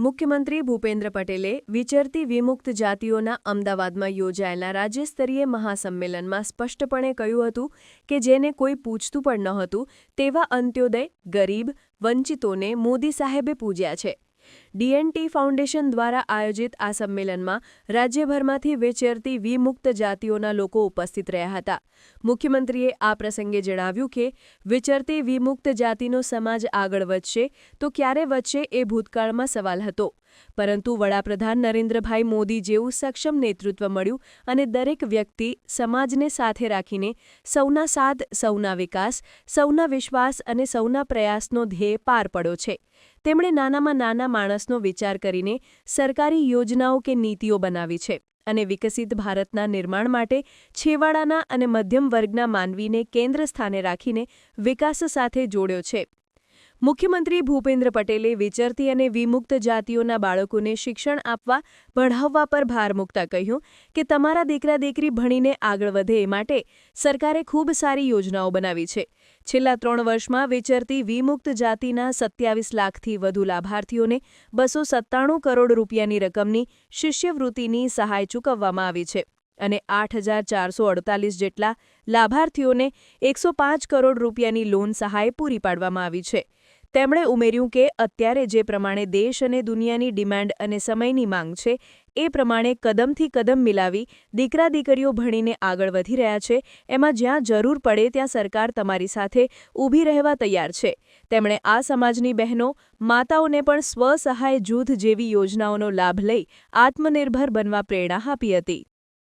મુખ્યમંત્રી ભૂપેન્દ્ર પટેલે વિચરતી વિમુક્ત જાતિઓના અમદાવાદમાં યોજાયેલા રાજ્યસ્તરીય મહાસંમેલનમાં સ્પષ્ટપણે કહ્યું હતું કે જેને કોઈ પૂછતું પણ નહોતું તેવા અંત્યોદય, ગરીબ, વંચિતોને મોદી સાહેબે પૂજ્યા છે. ડીએનટી ફાઉન્ડેશન દ્વારા આયોજિત આ સંમેલનમાં રાજ્યભરમાંથી વિચરતી વિમુક્ત જાતિઓના લોકો ઉપસ્થિત રહ્યા હતા. મુખ્યમંત્રીએ આ પ્રસંગે જણાવ્યું કે વિચરતી વિમુક્ત જાતિનો સમાજ આગળ વધશે તો ક્યારે વધશે એ ભૂતકાળમાં સવાલ હતો, પરંતુ વડાપ્રધાન નરેન્દ્રભાઈ મોદી જેવું સક્ષમ નેતૃત્વ મળ્યું અને દરેક વ્યક્તિ સમાજને સાથે રાખીને સૌના સાથ, સૌના વિકાસ, સૌના વિશ્વાસ અને સૌના પ્રયાસનો ધ્યેય પાર પડ્યો છે. તેમણે નાનામાં નાના માણસનો વિચાર કરીને સરકારી યોજનાઓ કે નીતિઓ બનાવી છે અને વિકસિત ભારતના નિર્માણ માટે છેવાડાના અને મધ્યમ વર્ગના માનવીને કેન્દ્ર સ્થાને રાખીને વિકાસ સાથે જોડ્યો છે. મુખ્યમંત્રી ભૂપેન્દ્ર પટેલે વિચરતી અને વિમુક્ત જાતિઓના બાળકોને શિક્ષણ આપવા, ભણાવવા પર ભાર મૂકતા કહ્યું કે તમારા દીકરા-દીકરી ભણીને આગળ વધે એ માટે સરકારે ખૂબ સારી યોજનાઓ બનાવી છે. છેલ્લા 3 વર્ષમાં વિચરતી વિમુક્ત જાતિના 27 લાખથી વધુ લાભાર્થીઓને 297 કરોડ રૂપિયાની રકમની શિષ્યવૃત્તિની સહાય ચૂકવવામાં આવી છે અને 8,448 જેટલા લાભાર્થીઓને 105 કરોડ રૂપિયાની લોન સહાય પૂરી પાડવામાં આવી છે. તેમણે ઉમેર્યું કે અત્યારે જે પ્રમાણે દેશ અને દુનિયાની ડિમાન્ડ અને સમયની માંગ છે એ પ્રમાણે કદમથી કદમ મિલાવી દીકરા-દીકરીઓ ભણીને આગળ વધી રહ્યા છે. એમાં જ્યાં જરૂર પડે ત્યાં સરકાર તમારી સાથે ઊભી રહેવા તૈયાર છે. તેમણે આ સમાજની બહેનો, માતાઓને પણ સ્વ-સહાય જૂથ જેવી યોજનાઓનો લાભ લઈ આત્મનિર્ભર બનવા પ્રેરણા આપી હતી.